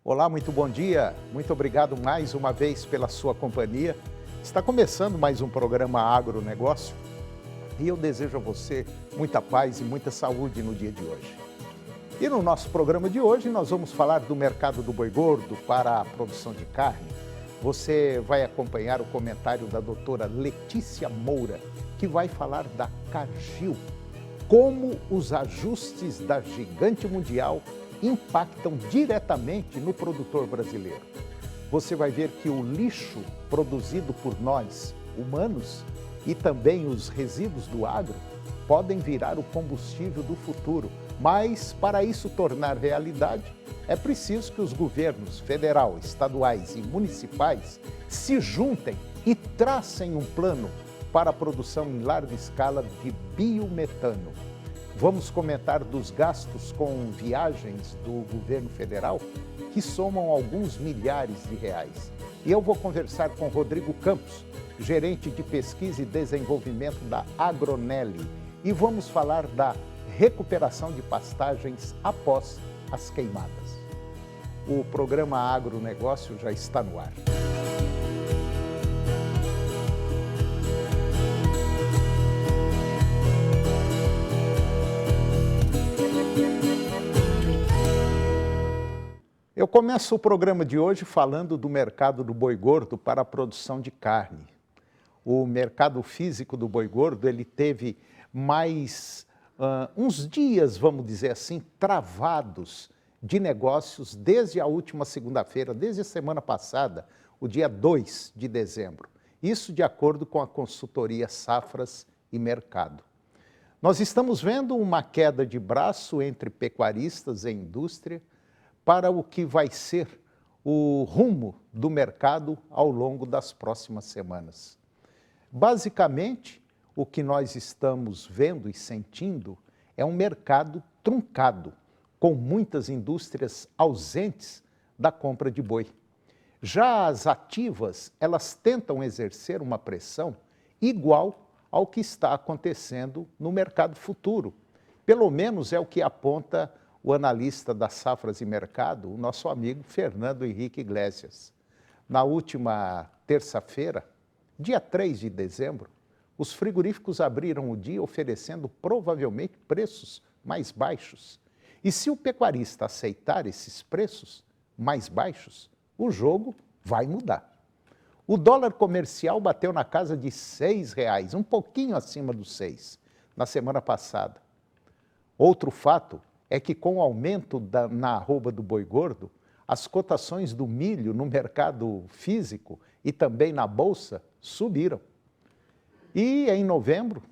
Olá, muito bom dia. Muito obrigado mais uma vez pela sua companhia. Está começando mais um programa Agronegócio e eu desejo a você muita paz e muita saúde no dia de hoje. E no nosso programa de hoje nós vamos falar do mercado do boi gordo para a produção de carne. Você vai acompanhar o comentário da doutora Letícia Moura, que vai falar da Cargill, como os ajustes da gigante mundial impactam diretamente no produtor brasileiro. Você vai ver que o lixo produzido por nós, humanos, e também os resíduos do agro podem virar o combustível do futuro, mas para isso tornar realidade, é preciso que os governos federal, estaduais e municipais se juntem e tracem um plano para a produção em larga escala de biometano. Vamos comentar dos gastos com viagens do governo federal, que somam alguns milhares de reais. E eu vou conversar com Rodrigo Campos, gerente de pesquisa e desenvolvimento da Agronelli, e vamos falar da recuperação de pastagens após as queimadas. O programa Agronegócio já está no ar. Eu começo o programa de hoje falando do mercado do boi gordo para a produção de carne. O mercado físico do boi gordo, ele teve mais uns dias, vamos dizer assim, travados de negócios desde a última segunda-feira, desde a semana passada, o dia 2 de dezembro. Isso de acordo com a consultoria Safras e Mercado. Nós estamos vendo uma queda de braço entre pecuaristas e indústria para o que vai ser o rumo do mercado ao longo das próximas semanas. Basicamente, o que nós estamos vendo e sentindo é um mercado truncado, com muitas indústrias ausentes da compra de boi. Já as ativas, elas tentam exercer uma pressão igual ao que está acontecendo no mercado futuro. Pelo menos é o que aponta o analista da Safras e Mercado, o nosso amigo Fernando Henrique Iglesias. Na última terça-feira, dia 3 de dezembro, os frigoríficos abriram o dia oferecendo provavelmente preços mais baixos. E se o pecuarista aceitar esses preços mais baixos, o jogo vai mudar. O dólar comercial bateu na casa de R$ 6,00, um pouquinho acima dos 6, na semana passada. Outro fato é que com o aumento na arroba do boi gordo, as cotações do milho no mercado físico e também na bolsa subiram. E em novembro,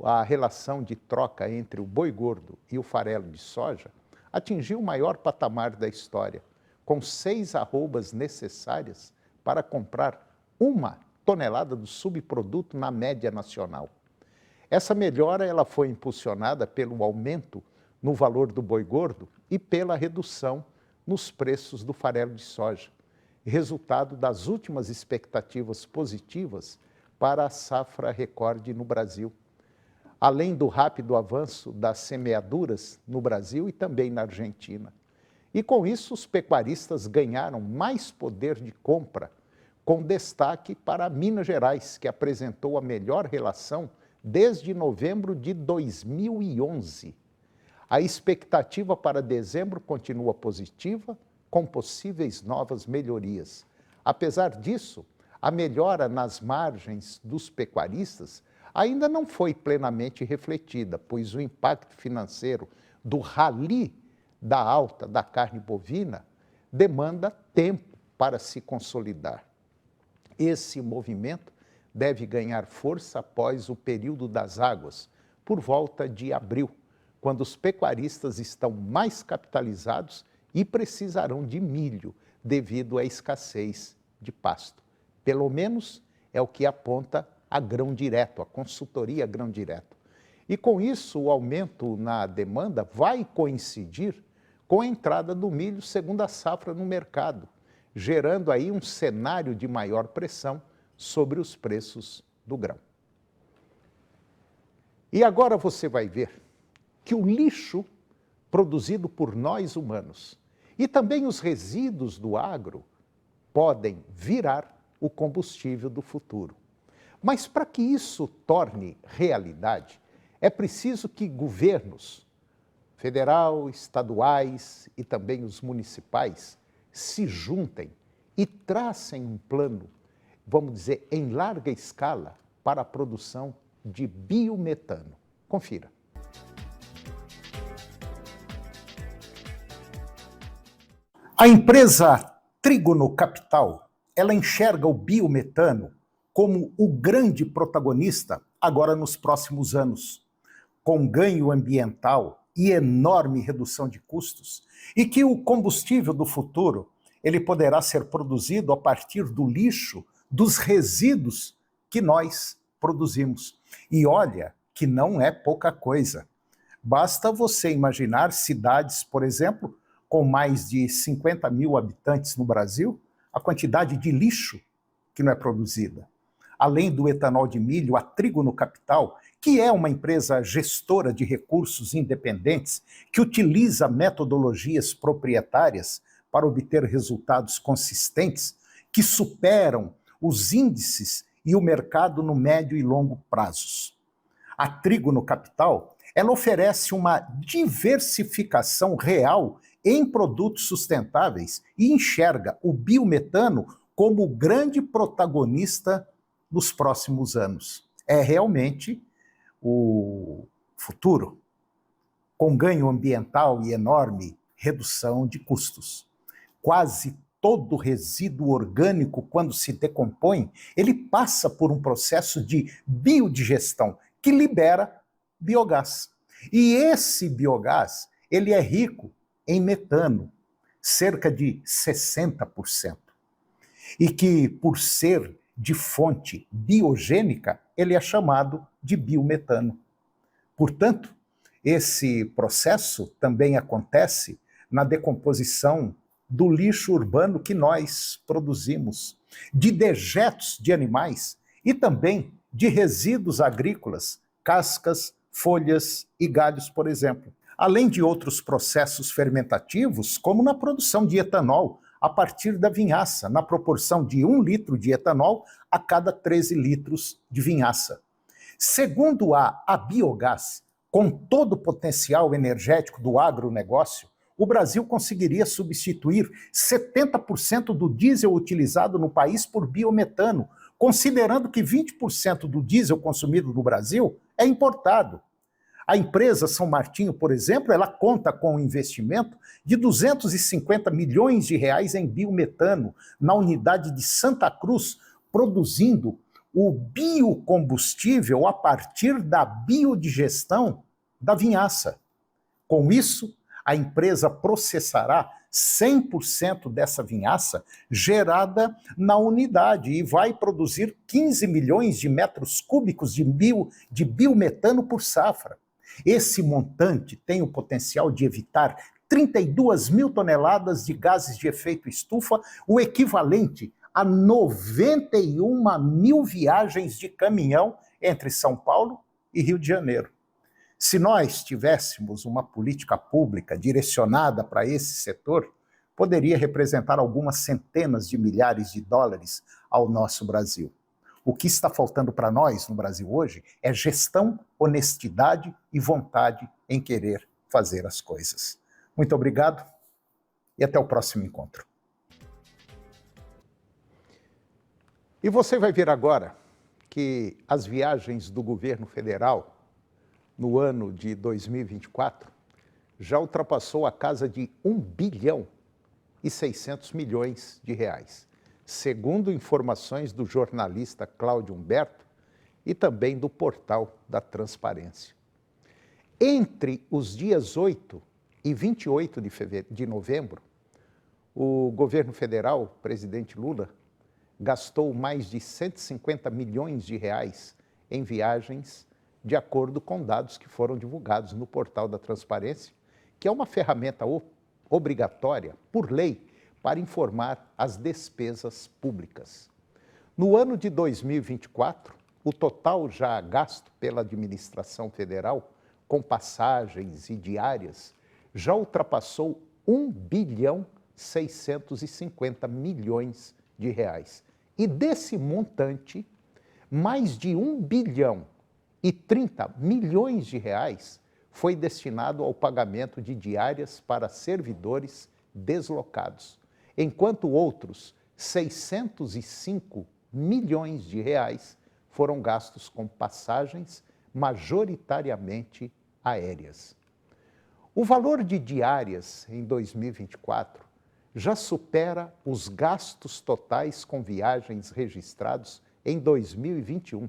a relação de troca entre o boi gordo e o farelo de soja atingiu o maior patamar da história, com 6 arrobas necessárias para comprar 1 tonelada do subproduto na média nacional. Essa melhora ela foi impulsionada pelo aumento no valor do boi gordo e pela redução nos preços do farelo de soja, resultado das últimas expectativas positivas para a safra recorde no Brasil, além do rápido avanço das semeaduras no Brasil e também na Argentina. E com isso os pecuaristas ganharam mais poder de compra, com destaque para Minas Gerais, que apresentou a melhor relação desde novembro de 2011. A expectativa para dezembro continua positiva, com possíveis novas melhorias. Apesar disso, a melhora nas margens dos pecuaristas ainda não foi plenamente refletida, pois o impacto financeiro do rally da alta da carne bovina demanda tempo para se consolidar. Esse movimento deve ganhar força após o período das águas, por volta de abril, quando os pecuaristas estão mais capitalizados e precisarão de milho devido à escassez de pasto. Pelo menos é o que aponta a Grão Direto, a consultoria Grão Direto. E com isso, o aumento na demanda vai coincidir com a entrada do milho segunda safra no mercado, gerando aí um cenário de maior pressão sobre os preços do grão. E agora você vai ver que o lixo produzido por nós humanos E também os resíduos do agro podem virar o combustível do futuro. Mas para que isso torne realidade, é preciso que governos federal, estaduais e também os municipais se juntem e tracem um plano, vamos dizer, em larga escala para a produção de biometano. Confira. A empresa Trígono Capital, ela enxerga o biometano como o grande protagonista agora nos próximos anos, com ganho ambiental e enorme redução de custos, e que o combustível do futuro ele poderá ser produzido a partir do lixo, dos resíduos que nós produzimos. E olha que não é pouca coisa. Basta você imaginar cidades, por exemplo, com mais de 50 mil habitantes no Brasil, a quantidade de lixo que não é produzida. Além do etanol de milho, a Trígono Capital, que é uma empresa gestora de recursos independentes, que utiliza metodologias proprietárias para obter resultados consistentes, que superam os índices e o mercado no médio e longo prazos. A Trígono Capital, ela oferece uma diversificação real em produtos sustentáveis e enxerga o biometano como o grande protagonista nos próximos anos. É realmente o futuro, com ganho ambiental e enorme redução de custos. Quase todo resíduo orgânico, quando se decompõe, ele passa por um processo de biodigestão que libera biogás. E esse biogás, ele é rico em metano, cerca de 60%. E que, por ser de fonte biogênica, ele é chamado de biometano. Portanto, esse processo também acontece na decomposição do lixo urbano que nós produzimos, de dejetos de animais e também de resíduos agrícolas, cascas, folhas e galhos, por exemplo. Além de outros processos fermentativos, como na produção de etanol, a partir da vinhaça, na proporção de 1 litro de etanol a cada 13 litros de vinhaça. Segundo a Biogás, com todo o potencial energético do agronegócio, o Brasil conseguiria substituir 70% do diesel utilizado no país por biometano, considerando que 20% do diesel consumido no Brasil é importado. A empresa São Martinho, por exemplo, ela conta com um investimento de 250 milhões de reais em biometano na unidade de Santa Cruz, produzindo o biocombustível a partir da biodigestão da vinhaça. Com isso, a empresa processará 100% dessa vinhaça gerada na unidade e vai produzir 15 milhões de metros cúbicos de biometano por safra. Esse montante tem o potencial de evitar 32 mil toneladas de gases de efeito estufa, o equivalente a 91 mil viagens de caminhão entre São Paulo e Rio de Janeiro. Se nós tivéssemos uma política pública direcionada para esse setor, poderia representar algumas centenas de milhares de dólares ao nosso Brasil. O que está faltando para nós no Brasil hoje é gestão, honestidade e vontade em querer fazer as coisas. Muito obrigado e até o próximo encontro. E você vai ver agora que as viagens do governo federal no ano de 2024 já ultrapassou a casa de 1 bilhão e 600 milhões de reais, segundo informações do jornalista Cláudio Humberto e também do portal da Transparência. Entre os dias 8 e 28 de novembro, o governo federal, o presidente Lula, gastou mais de 150 milhões de reais em viagens, de acordo com dados que foram divulgados no portal da Transparência, que é uma ferramenta obrigatória, por lei, para informar as despesas públicas. No ano de 2024, o total já gasto pela administração federal, com passagens e diárias, já ultrapassou 1 bilhão 650 milhões de reais. E desse montante, mais de 1 bilhão e 30 milhões de reais foi destinado ao pagamento de diárias para servidores deslocados, enquanto outros 605 milhões de reais foram gastos com passagens, majoritariamente aéreas. O valor de diárias em 2024 já supera os gastos totais com viagens registrados em 2021,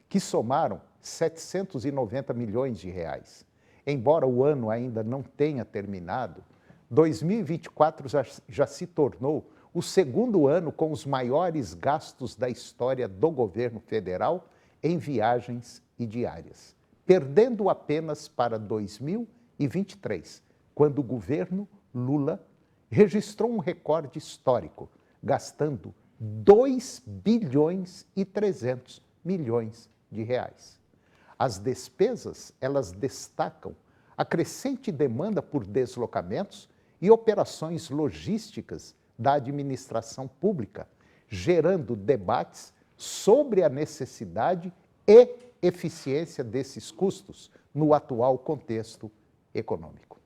que somaram 790 milhões de reais. Embora o ano ainda não tenha terminado, 2024 já se tornou o segundo ano com os maiores gastos da história do governo federal em viagens e diárias, perdendo apenas para 2023, quando o governo Lula registrou um recorde histórico, gastando 2 bilhões e 300 milhões de reais. As despesas, elas destacam a crescente demanda por deslocamentos e operações logísticas da administração pública, gerando debates sobre a necessidade e eficiência desses custos no atual contexto econômico.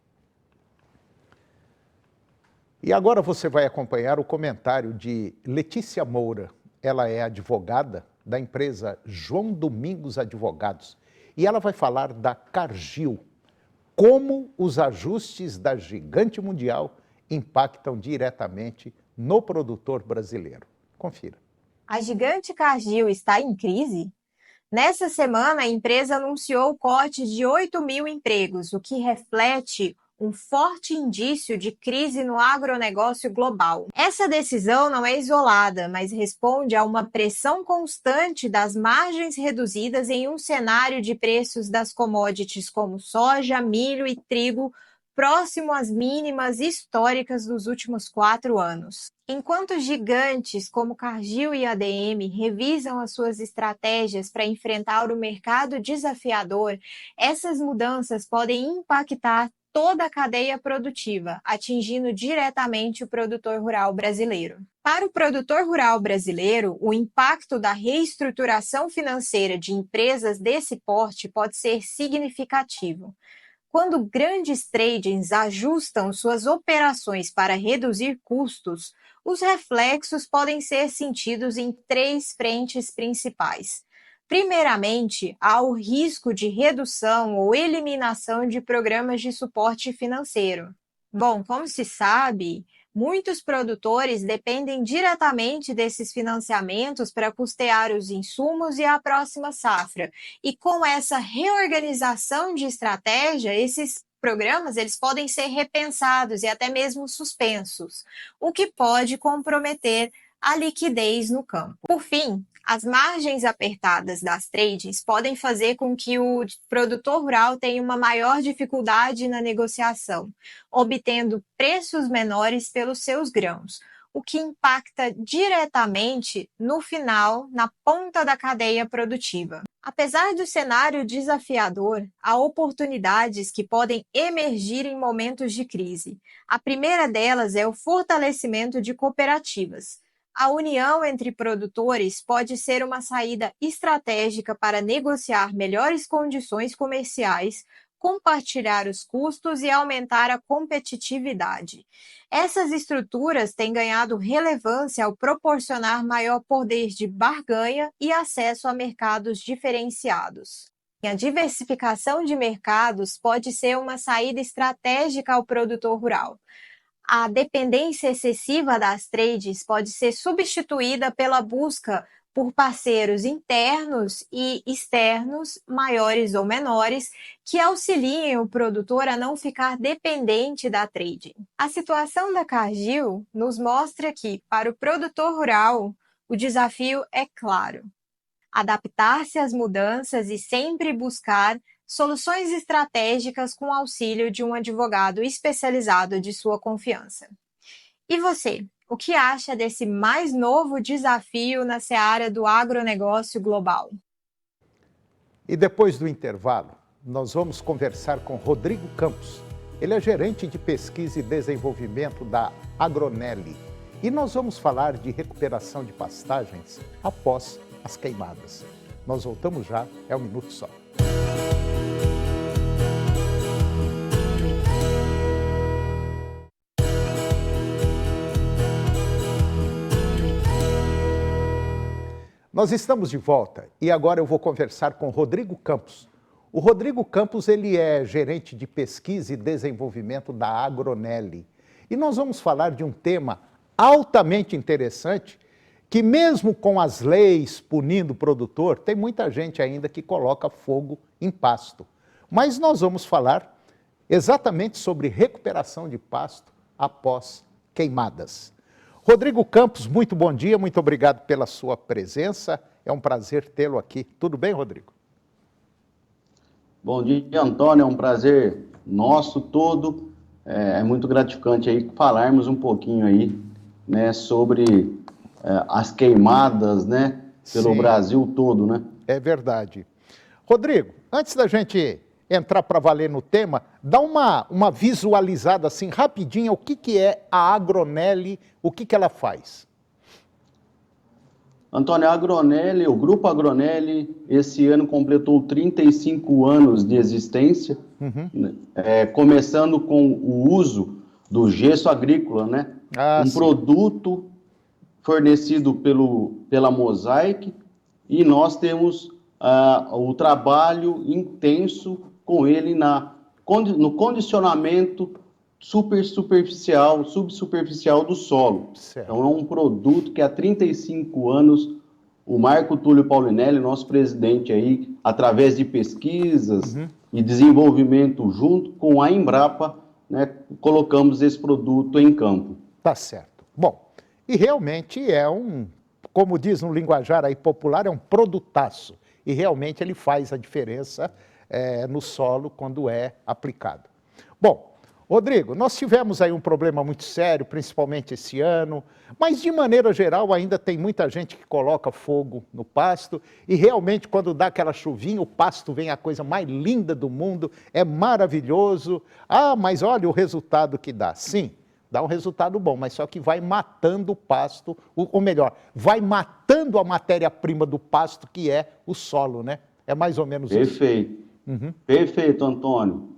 E agora você vai acompanhar o comentário de Letícia Moura. Ela é advogada da empresa João Domingos Advogados e ela vai falar da Cargill, como os ajustes da gigante mundial impactam diretamente no produtor brasileiro. Confira. A gigante Cargill está em crise? Nessa semana, a empresa anunciou o corte de 8 mil empregos, o que reflete um forte indício de crise no agronegócio global. Essa decisão não é isolada, mas responde a uma pressão constante das margens reduzidas em um cenário de preços das commodities como soja, milho e trigo próximo às mínimas históricas dos últimos 4 anos. Enquanto gigantes como Cargill e ADM revisam as suas estratégias para enfrentar o mercado desafiador, essas mudanças podem impactar toda a cadeia produtiva, atingindo diretamente o produtor rural brasileiro. Para o produtor rural brasileiro, o impacto da reestruturação financeira de empresas desse porte pode ser significativo. Quando grandes tradings ajustam suas operações para reduzir custos, os reflexos podem ser sentidos em 3 frentes principais. Primeiramente, há o risco de redução ou eliminação de programas de suporte financeiro. Bom, como se sabe, muitos produtores dependem diretamente desses financiamentos para custear os insumos e a próxima safra. E com essa reorganização de estratégia, esses programas eles podem ser repensados e até mesmo suspensos, o que pode comprometer a liquidez no campo. Por fim, as margens apertadas das tradings podem fazer com que o produtor rural tenha uma maior dificuldade na negociação, obtendo preços menores pelos seus grãos, o que impacta diretamente no final, na ponta da cadeia produtiva. Apesar do cenário desafiador, há oportunidades que podem emergir em momentos de crise. A primeira delas é o fortalecimento de cooperativas. A união entre produtores pode ser uma saída estratégica para negociar melhores condições comerciais, compartilhar os custos e aumentar a competitividade. Essas estruturas têm ganhado relevância ao proporcionar maior poder de barganha e acesso a mercados diferenciados. A diversificação de mercados pode ser uma saída estratégica ao produtor rural. A dependência excessiva das trades pode ser substituída pela busca por parceiros internos e externos, maiores ou menores, que auxiliem o produtor a não ficar dependente da trading. A situação da Cargill nos mostra que, para o produtor rural, o desafio é claro: adaptar-se às mudanças e sempre buscar soluções estratégicas com o auxílio de um advogado especializado de sua confiança. E você, o que acha desse mais novo desafio na seara do agronegócio global? E depois do intervalo, nós vamos conversar com Rodrigo Campos, Ele é gerente de pesquisa e desenvolvimento da Agronelli. E nós vamos falar de recuperação de pastagens após as queimadas. Nós voltamos já, é um minuto só. Nós estamos de volta e agora eu vou conversar com Rodrigo Campos. O Rodrigo Campos, ele é gerente de pesquisa e desenvolvimento da Agronelli. E nós vamos falar de um tema altamente interessante, que mesmo com as leis punindo o produtor, tem muita gente ainda que coloca fogo em pasto. Mas nós vamos falar exatamente sobre recuperação de pasto após queimadas. Rodrigo Campos, muito bom dia, muito obrigado pela sua presença. É um prazer tê-lo aqui. Tudo bem, Rodrigo? Bom dia, Antônio. É um prazer nosso todo. É muito gratificante aí falarmos um pouquinho aí, né, sobre as queimadas, né, pelo Sim. Brasil todo, né? É verdade. Rodrigo, antes da gente entrar para valer no tema, dá uma visualizada assim, rapidinho, o que é a Agronelli, o que ela faz? Antônio, a Agronelli, o Grupo Agronelli, esse ano completou 35 anos de existência, começando com o uso do gesso agrícola, né? Sim. Produto fornecido pela Mosaic, e nós temos o trabalho intenso com ele no condicionamento subsuperficial do solo. Certo. Então é um produto que há 35 anos o Marco Túlio Paulinelli, nosso presidente aí, através de pesquisas e desenvolvimento junto com a Embrapa, né, colocamos esse produto em campo. Tá certo. Bom, e realmente é como diz no linguajar aí popular, é um produtaço. E realmente ele faz a diferença no solo quando é aplicado. Bom, Rodrigo, nós tivemos aí um problema muito sério, principalmente esse ano, mas de maneira geral ainda tem muita gente que coloca fogo no pasto e realmente quando dá aquela chuvinha, o pasto vem a coisa mais linda do mundo, é maravilhoso. Ah, mas olha o resultado que dá. Sim, dá um resultado bom, mas só que vai matando o pasto, ou melhor, vai matando a matéria-prima do pasto, que é o solo, né? É mais ou menos Perfeito. isso. Perfeito, Antônio.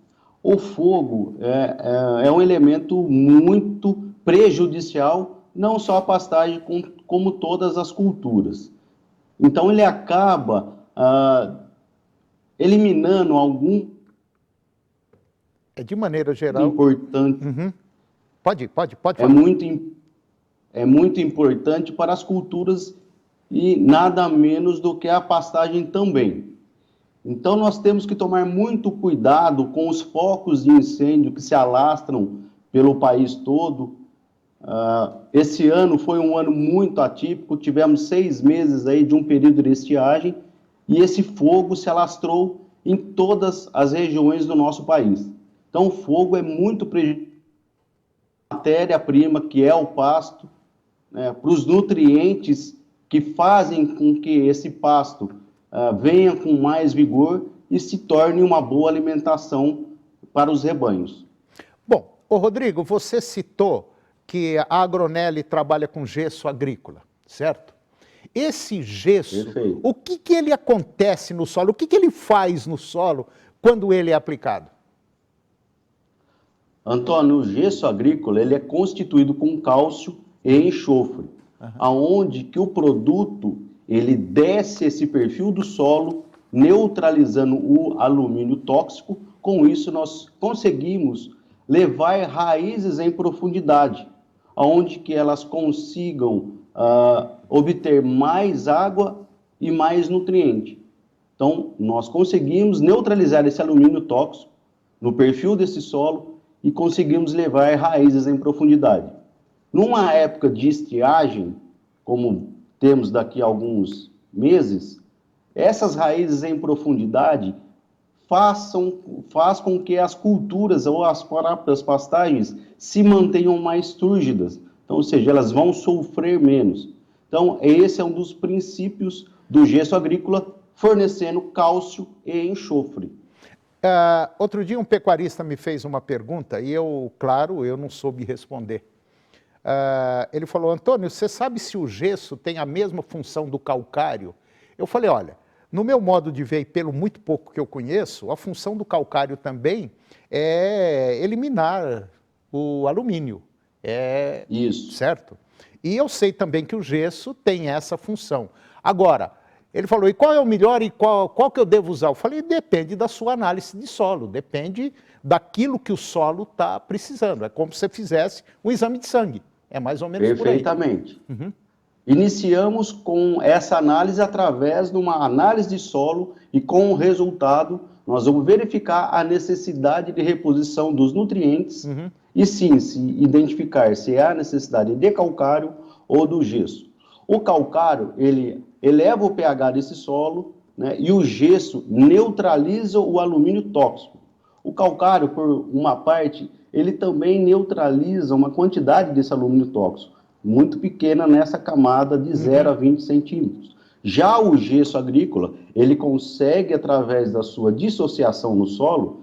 O fogo é um elemento muito prejudicial, não só a pastagem, como todas as culturas. Então, ele acaba eliminando algum... De maneira geral... importante. Pode falar. É muito importante para as culturas e nada menos do que a pastagem também. Então, nós temos que tomar muito cuidado com os focos de incêndio que se alastram pelo país todo. Esse ano foi um ano muito atípico, tivemos 6 meses aí de um período de estiagem e esse fogo se alastrou em todas as regiões do nosso país. Então, o fogo é muito prejudicial à matéria-prima, que é o pasto, né, para os nutrientes que fazem com que esse pasto venha com mais vigor e se torne uma boa alimentação para os rebanhos. Bom, Rodrigo, você citou que a Agronelli trabalha com gesso agrícola, certo? Esse gesso, Perfeito. o que ele acontece no solo? O que ele faz no solo quando ele é aplicado? Antônio, o gesso agrícola ele é constituído com cálcio e enxofre, aonde que o produto ele desce esse perfil do solo, neutralizando o alumínio tóxico. Com isso, nós conseguimos levar raízes em profundidade, aonde que elas consigam obter mais água e mais nutriente. Então, nós conseguimos neutralizar esse alumínio tóxico no perfil desse solo e conseguimos levar raízes em profundidade. Numa época de estiagem, como temos daqui a alguns meses, essas raízes em profundidade faz com que as culturas ou as próprias pastagens se mantenham mais túrgidas. Então, ou seja, elas vão sofrer menos. Então, esse é um dos princípios do gesso agrícola, fornecendo cálcio e enxofre. Outro dia um pecuarista me fez uma pergunta e eu, claro, eu não soube responder. Ele falou, Antônio, você sabe se o gesso tem a mesma função do calcário? Eu falei, olha, no meu modo de ver e pelo muito pouco que eu conheço, a função do calcário também é eliminar o alumínio. Isso. Certo? E eu sei também que o gesso tem essa função. Agora, ele falou, e qual é o melhor e qual que eu devo usar? Eu falei, depende da sua análise de solo, depende daquilo que o solo está precisando. É como se você fizesse um exame de sangue. É mais ou menos por aí. Perfeitamente. Iniciamos com essa análise através de uma análise de solo e com o resultado nós vamos verificar a necessidade de reposição dos nutrientes e sim, se identificar se há necessidade de calcário ou do gesso. O calcário, ele eleva o pH desse solo, né, e o gesso neutraliza o alumínio tóxico. O calcário, por uma parte, ele também neutraliza uma quantidade desse alumínio tóxico, muito pequena nessa camada de 0 a 20 centímetros. Já o gesso agrícola, ele consegue, através da sua dissociação no solo,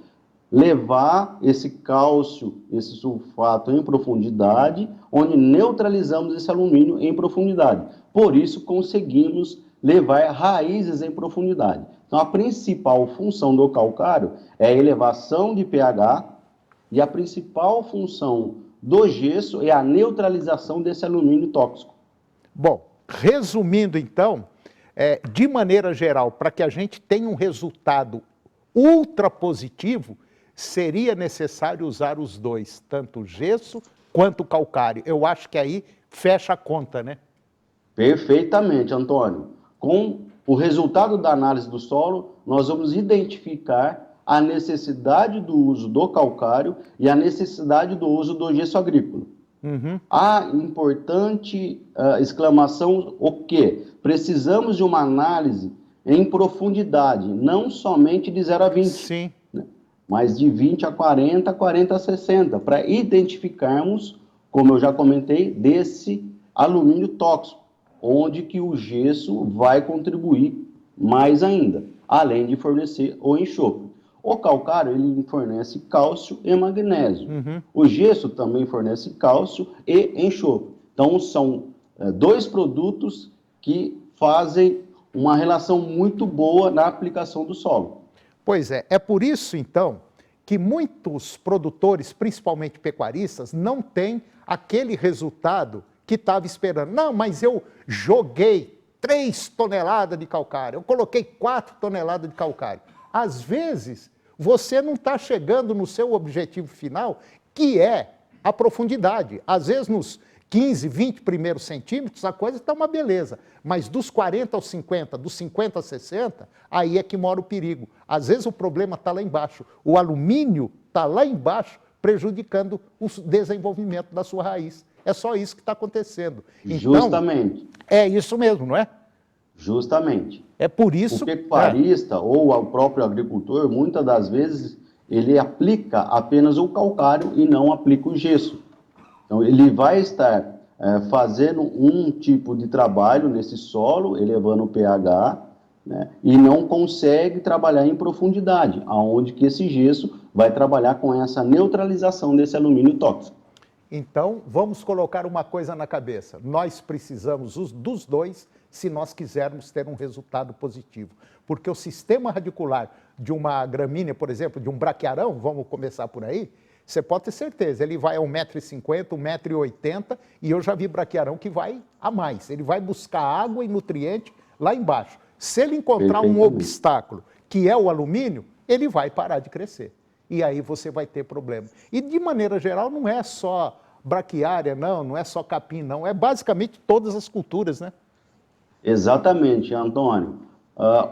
levar esse cálcio, esse sulfato em profundidade, onde neutralizamos esse alumínio em profundidade. Por isso, conseguimos levar raízes em profundidade. Então, a principal função do calcário é a elevação de pH e a principal função do gesso é a neutralização desse alumínio tóxico. Bom, resumindo então, de maneira geral, para que a gente tenha um resultado ultra positivo, seria necessário usar os dois, tanto o gesso quanto o calcário. Eu acho que aí fecha a conta, né? Perfeitamente, Antônio. Com o resultado da análise do solo, nós vamos identificar a necessidade do uso do calcário e a necessidade do uso do gesso agrícola. A importante exclamação, o quê? Precisamos de uma análise em profundidade, não somente de 0 a 20. Sim. Né? Mas de 20 a 40, 40 a 60, para identificarmos, como eu já comentei, desse alumínio tóxico, onde que o gesso vai contribuir mais ainda, além de fornecer o enxofre. O calcário, ele fornece cálcio e magnésio. O gesso também fornece cálcio e enxofre. Então, são dois produtos que fazem uma relação muito boa na aplicação do solo. Pois é por isso, então, que muitos produtores, principalmente pecuaristas, não têm aquele resultado que estava esperando. Não, mas eu joguei 3 toneladas de calcário, eu coloquei 4 toneladas de calcário. Às vezes, você não está chegando no seu objetivo final, que é a profundidade. Às vezes, nos 15, 20 primeiros centímetros, a coisa está uma beleza. Mas dos 40 aos 50, dos 50 a 60, aí é que mora o perigo. Às vezes o problema está lá embaixo. O alumínio está lá embaixo, prejudicando o desenvolvimento da sua raiz. É só isso que está acontecendo. Então, justamente. É isso mesmo, não é? Justamente. É por isso... O pecuarista ou o próprio agricultor, muitas das vezes, ele aplica apenas o calcário e não aplica o gesso. Então, ele vai estar fazendo um tipo de trabalho nesse solo, elevando o pH, né, e não consegue trabalhar em profundidade, aonde que esse gesso vai trabalhar com essa neutralização desse alumínio tóxico. Então, vamos colocar uma coisa na cabeça. Nós precisamos dos dois se nós quisermos ter um resultado positivo. Porque o sistema radicular de uma gramínea, por exemplo, de um braquiarão, vamos começar por aí, você pode ter certeza, ele vai a 1,50 m, 1,80 m, e eu já vi braquiarão que vai a mais. Ele vai buscar água e nutriente lá embaixo. Se ele encontrar um obstáculo, que é o alumínio, ele vai parar de crescer. E aí você vai ter problema. E de maneira geral, não é só braquiária, não é só capim, não. É basicamente todas as culturas, né? Exatamente, Antônio.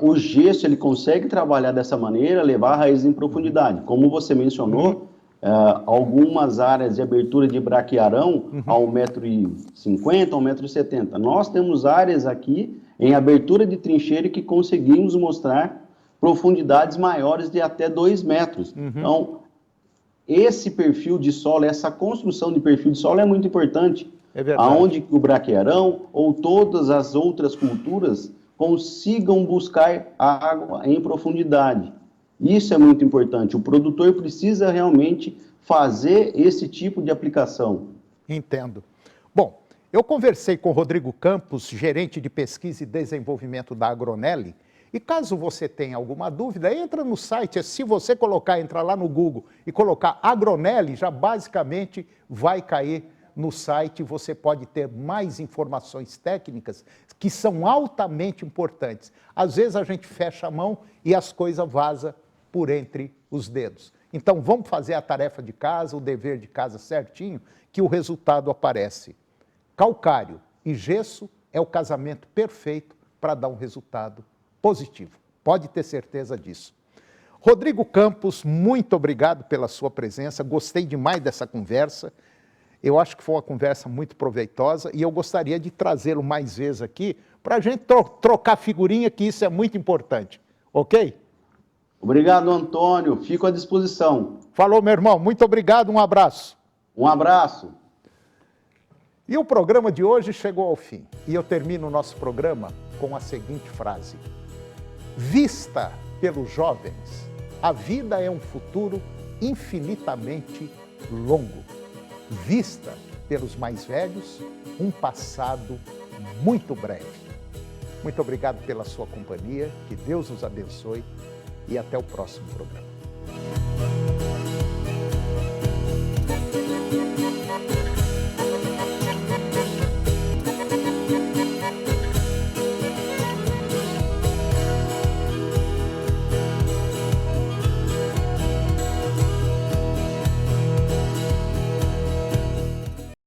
O gesso, ele consegue trabalhar dessa maneira, levar a raiz em profundidade. Como você mencionou, algumas áreas de abertura de braquiarão a 1,50 m, a 1,70 m. Nós temos áreas aqui em abertura de trincheira que conseguimos mostrar profundidades maiores de até 2 metros. Então, esse perfil de solo, essa construção de perfil de solo é muito importante. É verdade. Aonde o braquiarão ou todas as outras culturas consigam buscar a água em profundidade. Isso é muito importante. O produtor precisa realmente fazer esse tipo de aplicação. Entendo. Bom, eu conversei com o Rodrigo Campos, gerente de pesquisa e desenvolvimento da Agronelli, e caso você tenha alguma dúvida, entra no site, se você entrar lá no Google e colocar Agronelli, já basicamente vai cair no site, você pode ter mais informações técnicas que são altamente importantes. Às vezes a gente fecha a mão e as coisas vazam por entre os dedos. Então vamos fazer a tarefa de casa, o dever de casa certinho, que o resultado aparece. Calcário e gesso é o casamento perfeito para dar um resultado positivo. Pode ter certeza disso. Rodrigo Campos, muito obrigado pela sua presença. Gostei demais dessa conversa. Eu acho que foi uma conversa muito proveitosa e eu gostaria de trazê-lo mais vezes aqui para a gente trocar figurinha, que isso é muito importante. Ok? Obrigado, Antônio. Fico à disposição. Falou, meu irmão. Muito obrigado. Um abraço. Um abraço. E o programa de hoje chegou ao fim. E eu termino o nosso programa com a seguinte frase: vista pelos jovens, a vida é um futuro infinitamente longo. Vista pelos mais velhos, um passado muito breve. Muito obrigado pela sua companhia, que Deus os abençoe e até o próximo programa.